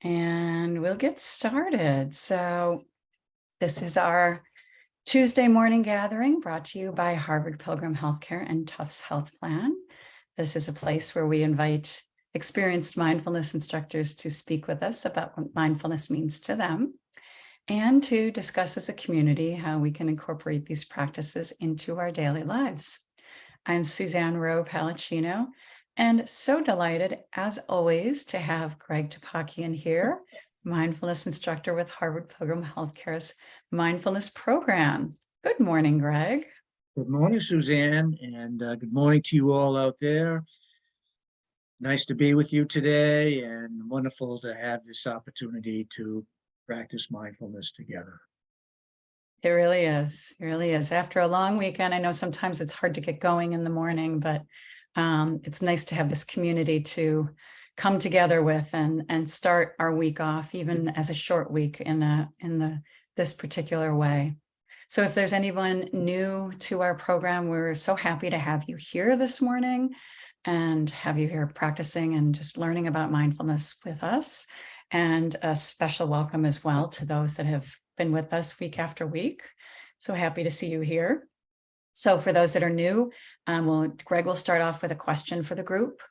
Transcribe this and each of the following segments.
And we'll get started. So this is our Tuesday morning gathering brought to you by Harvard Pilgrim Healthcare and Tufts Health Plan. This is a place where we invite experienced mindfulness instructors to speak with us about what mindfulness means to them and to discuss as a community how we can incorporate these practices into our daily lives. I'm Suzanne Rowe Palacino, and so delighted, as always, to have Greg Topakian here, mindfulness instructor with Harvard Pilgrim Healthcare's mindfulness program. Good morning, Greg. Good morning, Suzanne, and good morning to you all out there. Nice to be with you today, and wonderful to have this opportunity to practice mindfulness together. It really is. It really is. After a long weekend, I know sometimes it's hard to get going in the morning, but it's nice to have this community to come together with and start our week off, even as a short week in this particular way. So if there's anyone new to our program, we're so happy to have you here this morning and have you here practicing and just learning about mindfulness with us. And a special welcome as well to those that have been with us week after week. So happy to see you here. So for those that are new, Greg will start off with a question for the group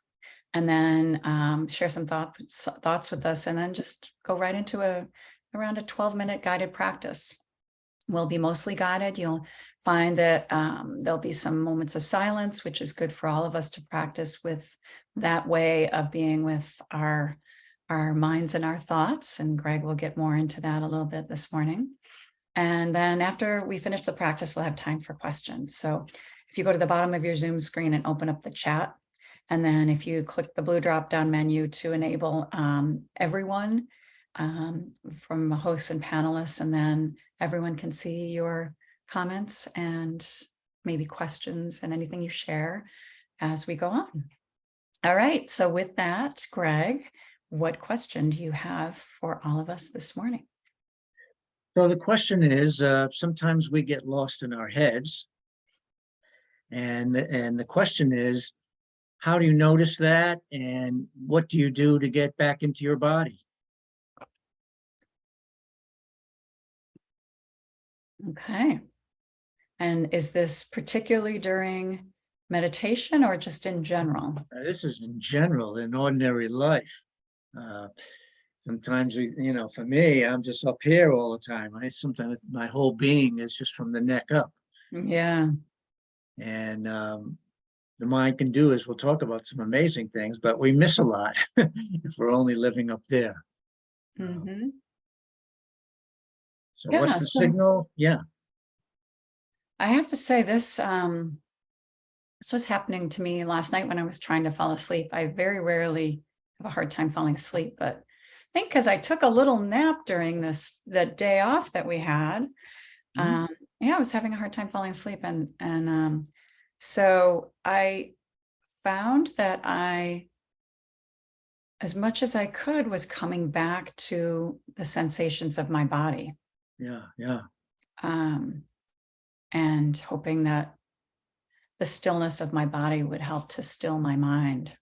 and then share some thoughts with us, and then just go right into around a 12-minute guided practice. We'll be mostly guided. You'll find that there'll be some moments of silence, which is good for all of us to practice with that way of being with our minds and our thoughts. And Greg will get more into that a little bit this morning. And then after we finish the practice, we'll have time for questions. So if you go to the bottom of your Zoom screen and open up the chat, and then if you click the blue drop-down menu to enable everyone from hosts and panelists, and then everyone can see your comments and maybe questions and anything you share as we go on. All right, so with that, Greg, what question do you have for all of us this morning? So the question is, sometimes we get lost in our heads. And the question is, how do you notice that? And what do you do to get back into your body? Okay. And is this particularly during meditation or just in general? This is in general, in ordinary life. Sometimes for me, I'm just up here all the time. Sometimes my whole being is just from the neck up. Yeah. And the mind can do is, we'll talk about some amazing things, but we miss a lot if we're only living up there. Mm-hmm. So what's the signal? Yeah. I have to say this was happening to me last night when I was trying to fall asleep. I very rarely have a hard time falling asleep, but I think because I took a little nap during that day off that we had, I was having a hard time falling asleep. And so I found that I, as much as I could, was coming back to the sensations of my body. Yeah. And hoping that the stillness of my body would help to still my mind.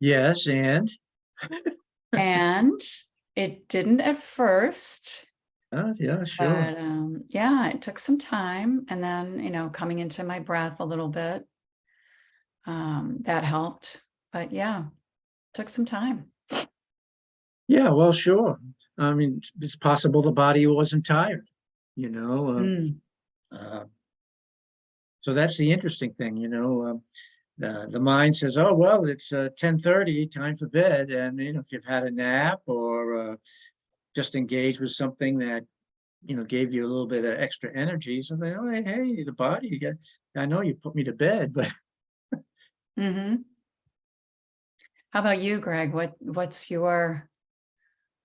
Yes, and? And it didn't at first. Yeah, sure. But, it took some time. And then, coming into my breath a little bit, that helped. But yeah, took some time. Yeah, well, sure. I mean, it's possible the body wasn't tired, So that's the interesting thing, the mind says, oh, well, it's 10:30, time for bed. And, if you've had a nap or just engaged with something that, gave you a little bit of extra energy. So they, oh, hey, the body, I know you put me to bed, but. Mm-hmm. How about you, Greg? What's your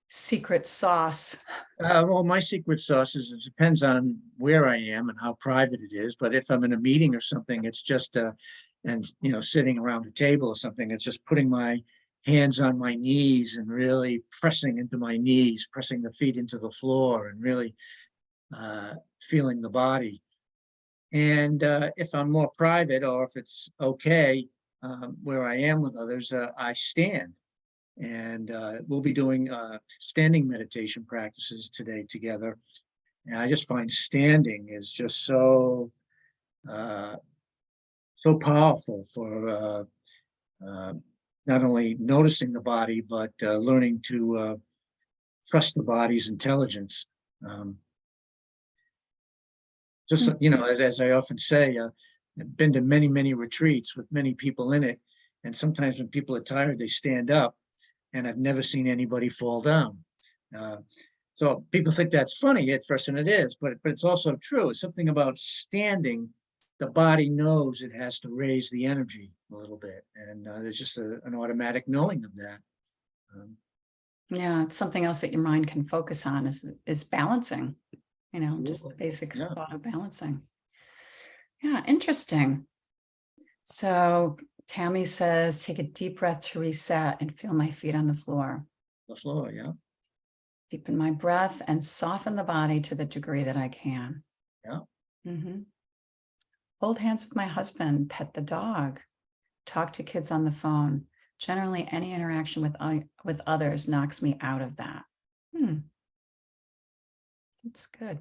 secret sauce? Well, my secret sauce is, it depends on where I am and how private it is. But if I'm in a meeting or something, it's just, sitting around a table or something, it's just putting my hands on my knees and really pressing into my knees, pressing the feet into the floor and really feeling the body. And if I'm more private, or if it's okay where I am with others, I stand. And we'll be doing standing meditation practices today together. And I just find standing is just so powerful for not only noticing the body, but learning to trust the body's intelligence. Just, you know, as I often say, I've been to many, many retreats with many people in it. And sometimes when people are tired, they stand up, and I've never seen anybody fall down. So people think that's funny at first, and it is, but it's also true. It's something about standing. The body knows it has to raise the energy a little bit, and there's just an automatic knowing of that. Yeah, it's something else that your mind can focus on is balancing, you know, just the Absolutely. basic Yeah. thought of balancing. Yeah, interesting. So Tammy says, take a deep breath to reset and feel my feet on the floor. The floor, yeah. Deepen my breath and soften the body to the degree that I can. Yeah. Mm-hmm. Hold hands with my husband, pet the dog, talk to kids on the phone. Generally, any interaction with others knocks me out of that. That's good.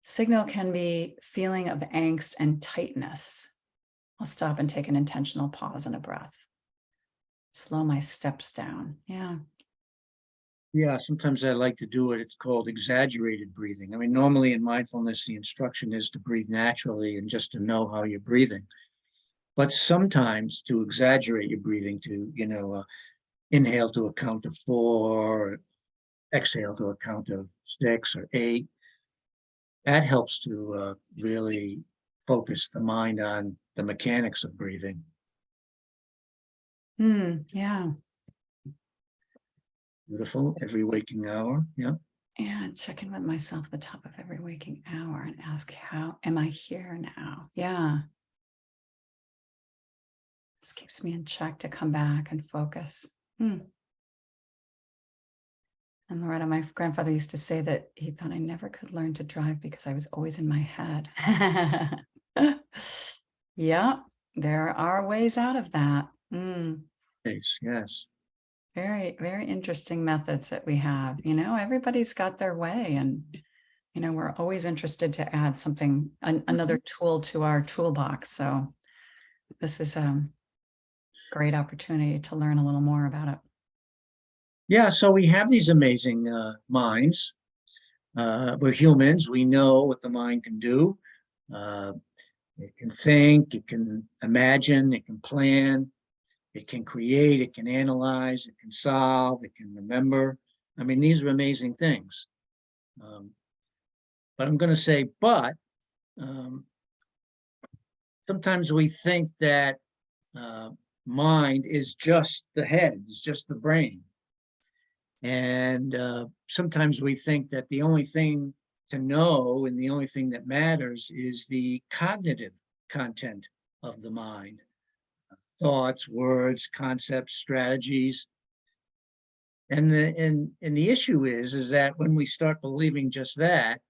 Signal can be feeling of angst and tightness. I'll stop and take an intentional pause and a breath. Slow my steps down. Yeah. Yeah, sometimes I like to do it. It's called exaggerated breathing. I mean, normally in mindfulness, the instruction is to breathe naturally and just to know how you're breathing. But sometimes to exaggerate your breathing, to, you know, inhale to a count of 4, exhale to a count of 6 or 8. That helps to really focus the mind on the mechanics of breathing. Yeah. Beautiful. Every waking hour. Yeah. And check in with myself at the top of every waking hour and ask, how am I here now? Yeah. This keeps me in check to come back and focus. And Loretta, my grandfather used to say that he thought I never could learn to drive because I was always in my head. Yeah, there are ways out of that. Yes. Very, very interesting methods that we have. You know, everybody's got their way, and you know, we're always interested to add something, another tool to our toolbox. So this is a great opportunity to learn a little more about it. Yeah. So we have these amazing minds. We're humans. We know what the mind can do. It can think, it can imagine, it can plan, it can create, it can analyze, it can solve, it can remember. I mean, these are amazing things. But I'm going to say, sometimes we think that mind is just the head, it's just the brain. And sometimes we think that the only thing to know and the only thing that matters is the cognitive content of the mind. Thoughts, words, concepts, strategies. And the issue is that when we start believing just that,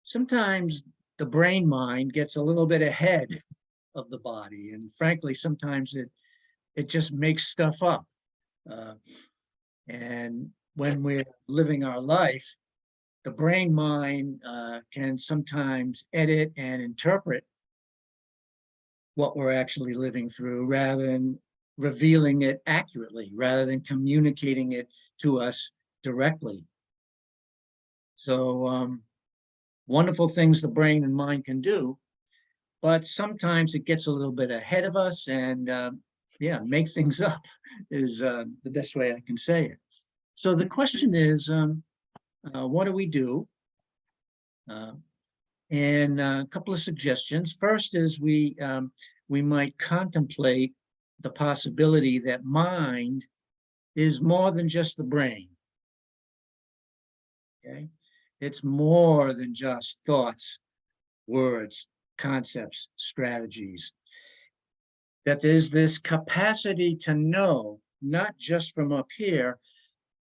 sometimes the brain mind gets a little bit ahead of the body. And frankly, sometimes it just makes stuff up. And when we're living our life, the brain mind can sometimes edit and interpret what we're actually living through rather than revealing it accurately, rather than communicating it to us directly. So wonderful things the brain and mind can do, but sometimes it gets a little bit ahead of us and make things up is the best way I can say it. So the question is, what do we do? And a couple of suggestions. First is we might contemplate the possibility that mind is more than just the brain. Okay, it's more than just thoughts, words, concepts, strategies. That there's this capacity to know, not just from up here,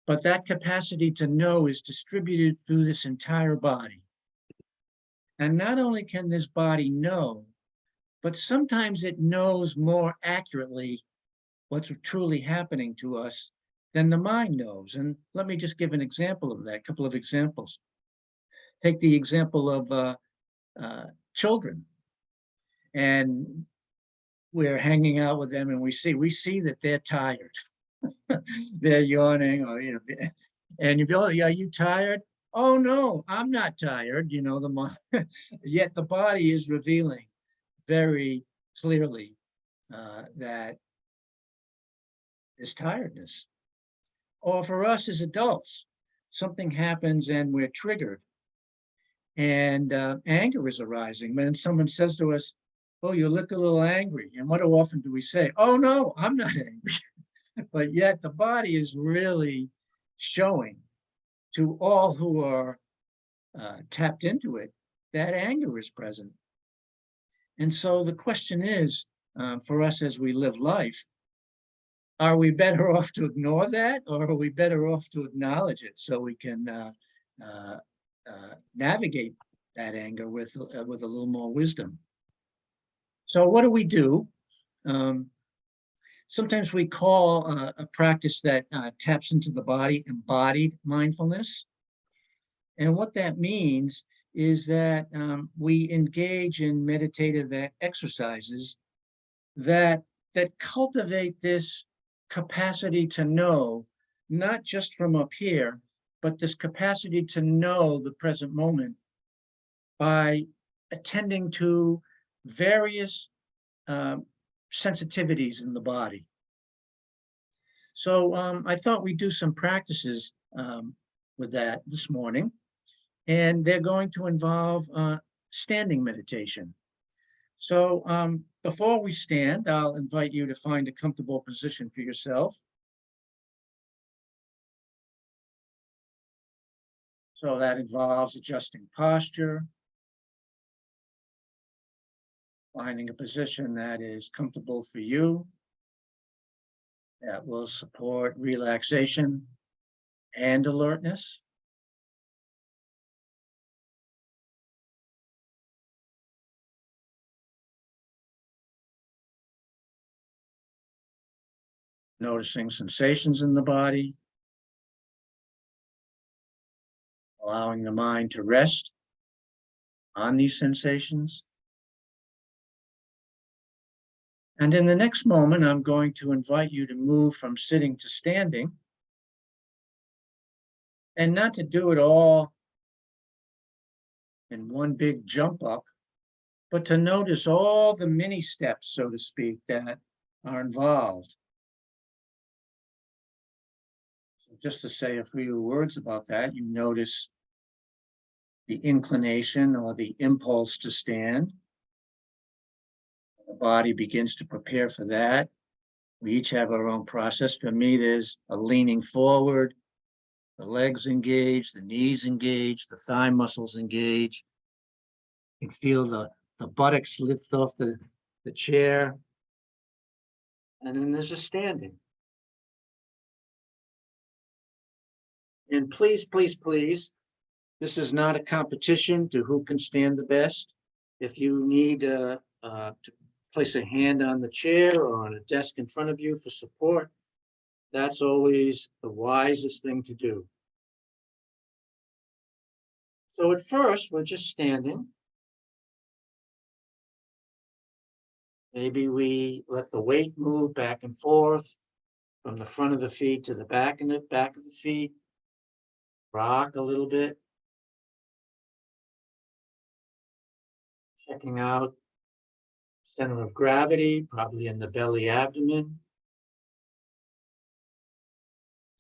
but that capacity to know is distributed through this entire body. And not only can this body know, but sometimes it knows more accurately what's truly happening to us than the mind knows. And let me just give an example of that, a couple of examples. Take the example of children. And we're hanging out with them and we see that they're tired. They're yawning, or, and you go, are you tired? Oh, no, I'm not tired. Yet the body is revealing very clearly that there's tiredness. Or for us as adults, something happens and we're triggered and anger is arising. When someone says to us, oh, you look a little angry. And what often do we say? Oh, no, I'm not angry. But yet the body is really showing to all who are tapped into it that anger is present. And so the question is, for us as we live life, are we better off to ignore that, or are we better off to acknowledge it so we can navigate that anger with a little more wisdom? So what do? Sometimes we call a practice that taps into the body embodied mindfulness. And what that means is that we engage in meditative exercises that cultivate this capacity to know, not just from up here, but this capacity to know the present moment by attending to various sensitivities in the body. So I thought we'd do some practices with that this morning, and they're going to involve standing meditation. So before we stand, I'll invite you to find a comfortable position for yourself. So that involves adjusting posture, finding a position that is comfortable for you, that will support relaxation and alertness. Noticing sensations in the body, allowing the mind to rest on these sensations. And in the next moment, I'm going to invite you to move from sitting to standing, and not to do it all in one big jump up, but to notice all the mini steps, so to speak, that are involved. So just to say a few words about that, you notice the inclination or the impulse to stand. The body begins to prepare for that. We each have our own process. For me, there's a leaning forward, the legs engage, the knees engage, the thigh muscles engage. You can feel the buttocks lift off the chair. And then there's a standing. And please, please, please, this is not a competition to who can stand the best. If you need to place a hand on the chair or on a desk in front of you for support, that's always the wisest thing to do. So at first, we're just standing. Maybe we let the weight move back and forth from the front of the feet to the back of the feet. Rock a little bit. Checking out center of gravity, probably in the belly abdomen.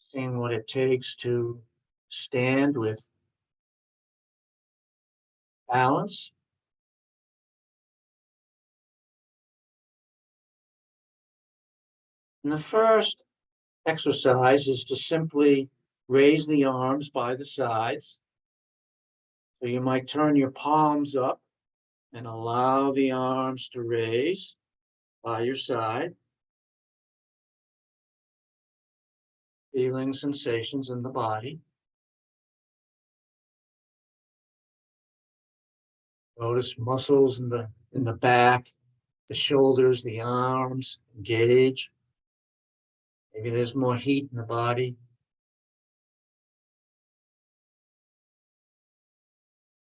Seeing what it takes to stand with balance. And the first exercise is to simply raise the arms by the sides. So you might turn your palms up and allow the arms to raise by your side. Feeling sensations in the body. Notice muscles in the back, the shoulders, the arms engage. Maybe there's more heat in the body.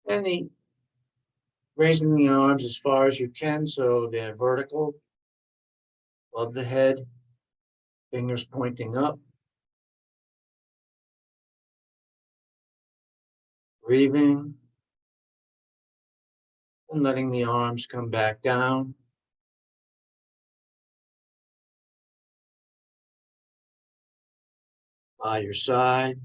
And raising the arms as far as you can so they're vertical above the head, fingers pointing up. Breathing and letting the arms come back down. By your side.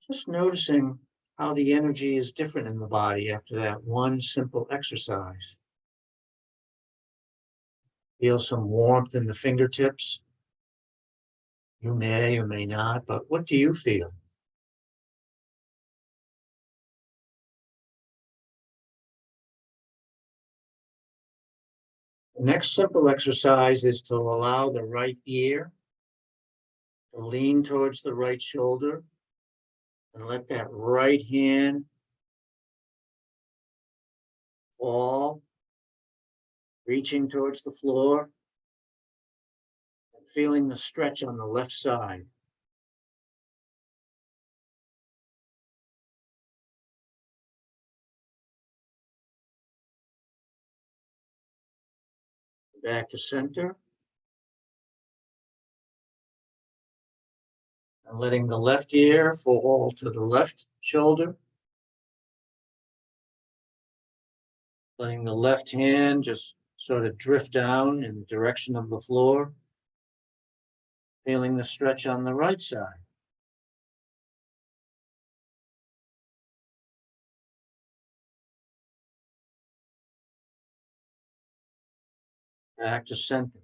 Just noticing how the energy is different in the body after that one simple exercise. Feel some warmth in the fingertips. You may or may not, but what do you feel? The next simple exercise is to allow the right ear to lean towards the right shoulder and let that right hand fall, reaching towards the floor and feeling the stretch on the left side. Back to center. And letting the left ear fall to the left shoulder. Letting the left hand just sort of drift down in the direction of the floor. Feeling the stretch on the right side. Back to center.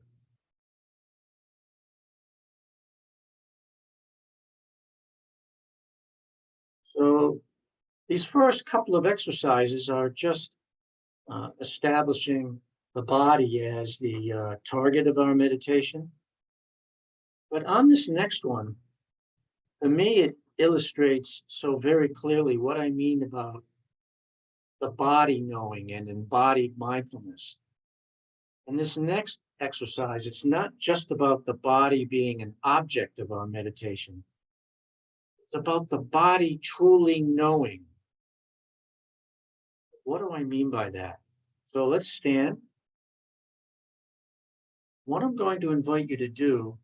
So these first couple of exercises are just establishing the body as the target of our meditation. But on this next one, for me, it illustrates so very clearly what I mean about the body knowing and embodied mindfulness. And this next exercise, it's not just about the body being an object of our meditation. It's about the body truly knowing. What do I mean by that? So let's stand. What I'm going to invite you to do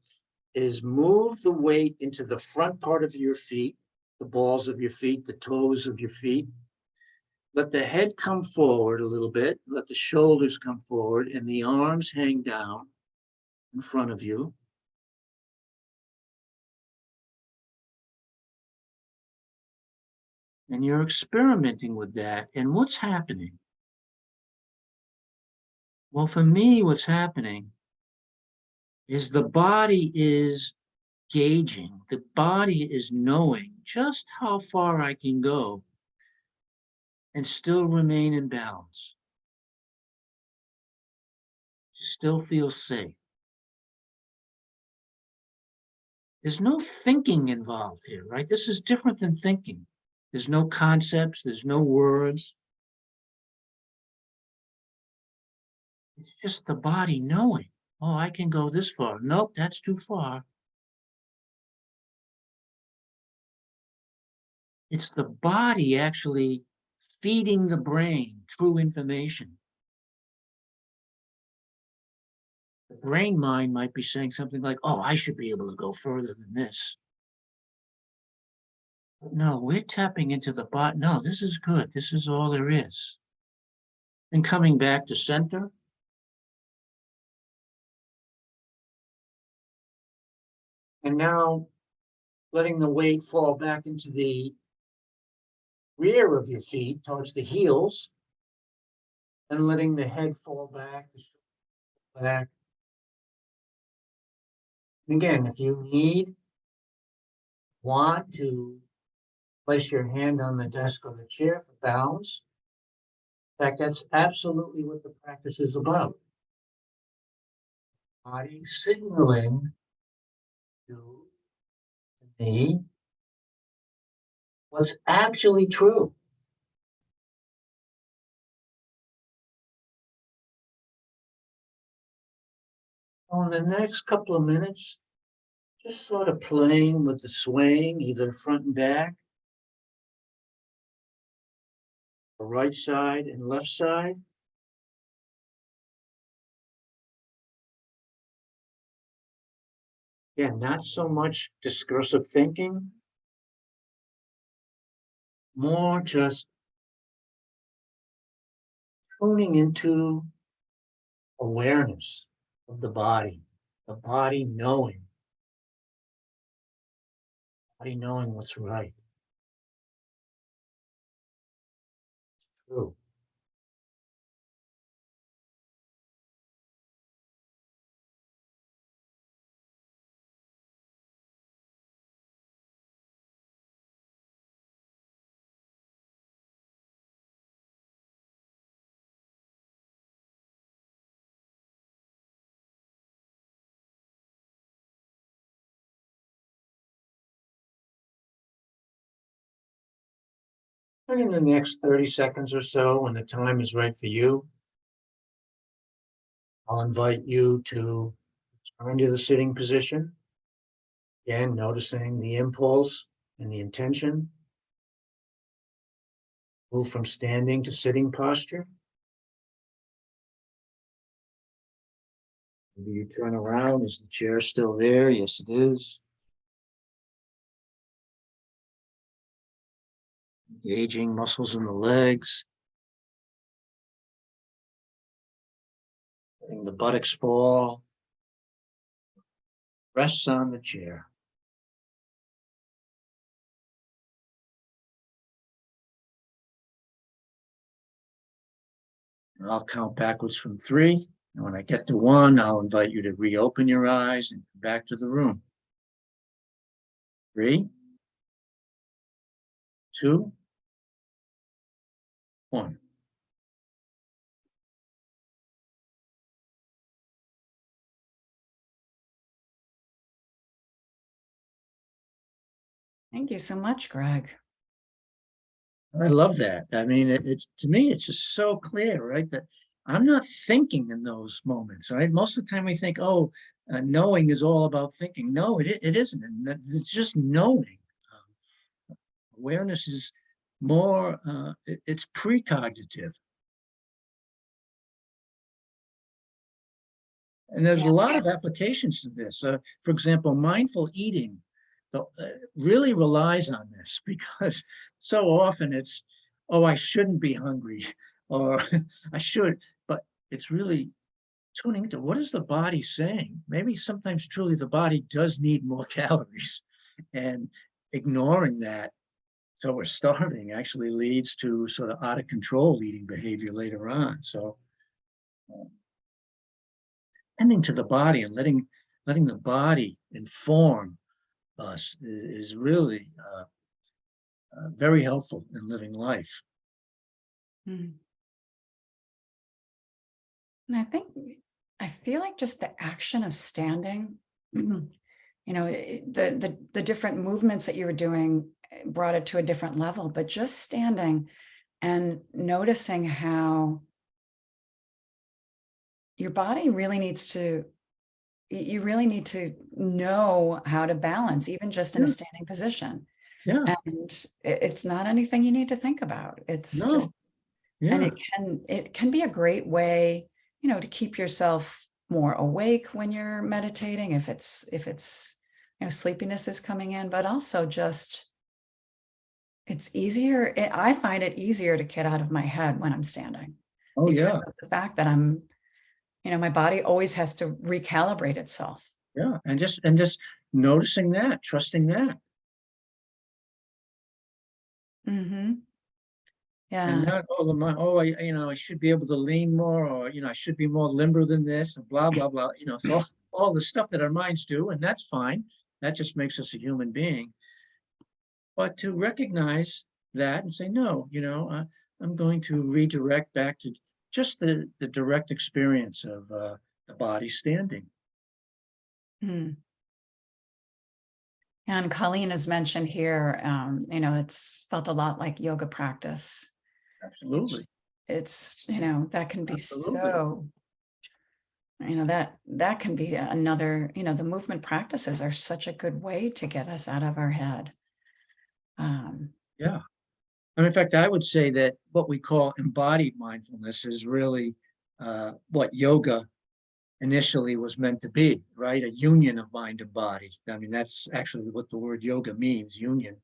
is move the weight into the front part of your feet, the balls of your feet, the toes of your feet. Let the head come forward a little bit. Let the shoulders come forward and the arms hang down in front of you. And you're experimenting with that. And what's happening? Well, for me, what's happening is the body is gauging. The body is knowing just how far I can go and still remain in balance. Still feel safe. There's no thinking involved here, right? This is different than thinking. There's no concepts, there's no words. It's just the body knowing, oh, I can go this far. Nope, that's too far. It's the body actually feeding the brain true information. The brain mind might be saying something like, oh, I should be able to go further than this. But no, we're tapping into the body. No, this is good. This is all there is. And coming back to center. And now letting the weight fall back into the rear of your feet towards the heels and letting the head fall back, back. And again, if you want to place your hand on the desk or the chair for balance. In fact, that's absolutely what the practice is about. Body signaling to me what's actually true. On the next couple of minutes, just sort of playing with the swaying, either front and back, or right side and left side. Yeah, not so much discursive thinking, more just tuning into awareness of the body knowing what's right. True. And in the next 30 seconds or so, when the time is right for you, I'll invite you to return to the sitting position. Again, noticing the impulse and the intention. Move from standing to sitting posture. Maybe you turn around. Is the chair still there? Yes, it is. Engaging muscles in the legs. Letting the buttocks fall. Rests on the chair. And I'll count backwards from 3. And when I get to 1, I'll invite you to reopen your eyes and come back to the room. 3, 2, 1. Thank you so much, Greg. I love that. I mean, it's to me, it's just so clear, right? That I'm not thinking in those moments, right? Most of the time we think, oh, knowing is all about thinking. No, it isn't. It's just knowing. Awareness is more, it's precognitive. And there's a lot of applications to this. For example, mindful eating really relies on this, because so often it's, oh, I shouldn't be hungry, or I should, but it's really tuning into what is the body saying. Maybe sometimes truly the body does need more calories, and ignoring that, so we're starving, actually leads to sort of out of control eating behavior later on. So tending to the body and letting the body inform us is really very helpful in living life. Mhm. And I feel like just the action of standing, you know, the different movements that you were doing brought it to a different level, but just standing and noticing how your body really needs to, you really need to know how to balance, even just in a Yeah, standing position. yeah, And it's not anything you need to think about. It's no, just, and yeah, it can be a great way, you know, to keep yourself more awake when you're meditating, if it's, you know, sleepiness is coming in, but also just, it's easier. I find it easier to get out of my head when I'm standing, oh because yeah, of the fact that I'm, you know, my body always has to recalibrate itself. yeah, and just noticing that, trusting that, Hmm. and Yeah. not, oh, I should be able to lean more, or I should be more limber than this, and blah blah blah. It's all the stuff that our minds do, and that's fine. That just makes us a human being. But to recognize that and say, no, I'm going to redirect back to just the direct experience of the body standing. Mm. And Colleen has mentioned here, you know, it's felt a lot like yoga practice. Absolutely. It's, you know, that can be Absolutely. so, that can be another, the movement practices are such a good way to get us out of our head. Yeah. And in fact, I would say that what we call embodied mindfulness is really what yoga initially was meant to be, right? A union of mind and body. I mean, that's actually what the word yoga means, union.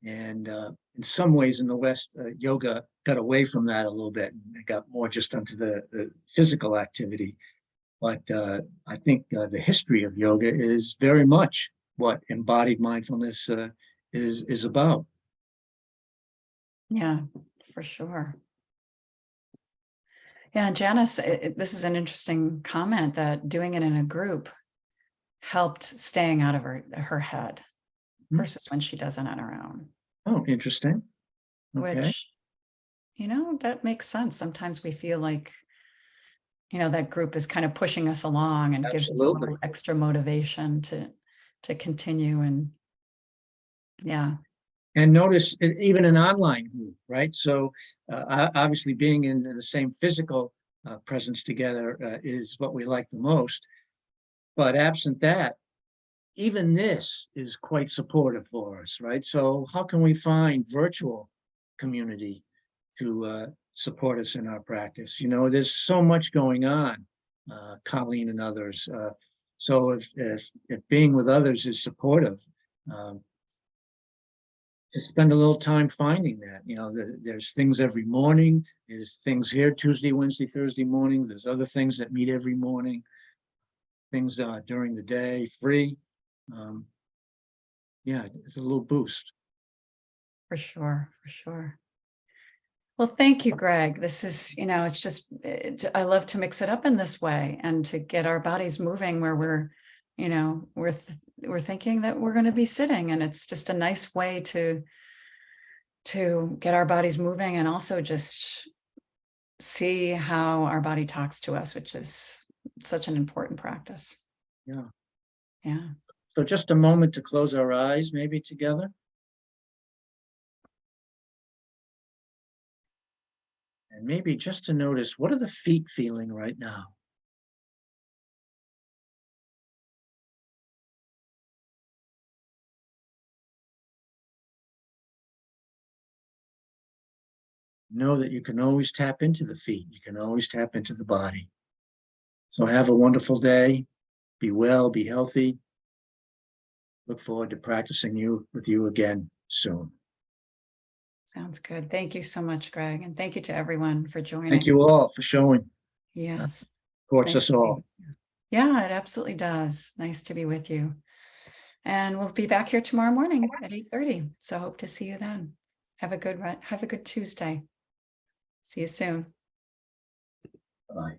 And in some ways in the West, yoga got away from that a little bit and got more just onto the physical activity. But I think the history of yoga is very much what embodied mindfulness is about. Yeah, for sure. Yeah, Janice, this is an interesting comment that doing it in a group helped staying out of her head versus when she does it on her own. Oh, interesting. Okay. Which, that makes sense. Sometimes we feel like, that group is kind of pushing us along and gives us a little extra motivation to continue. And yeah. And notice even an online group, right? So obviously being in the same physical presence together is what we like the most. But absent that, even this is quite supportive for us, right? So how can we find virtual community to support us in our practice? There's so much going on, Colleen and others. So if being with others is supportive, to spend a little time finding that. There's things every morning. There's things here Tuesday, Wednesday, Thursday mornings. There's other things that meet every morning. Things during the day, free. Yeah, it's a little boost. For sure, for sure. Well, thank you, Greg. This is, it's just, I love to mix it up in this way and to get our bodies moving where we're thinking that we're going to be sitting, and it's just a nice way to get our bodies moving and also just see how our body talks to us, which is such an important practice. Yeah. Yeah. So just a moment to close our eyes, maybe together. And maybe just to notice, what are the feet feeling right now? Know that you can always tap into the feet. You can always tap into the body. So have a wonderful day. Be well, be healthy. Look forward to practicing with you again soon. Sounds good. Thank you so much, Greg. And thank you to everyone for joining. Thank you all for showing. Yes. Supports us all. Yeah, it absolutely does. Nice to be with you. And we'll be back here tomorrow morning at 8:30. So hope to see you then. Have a good Tuesday. See you soon. Bye.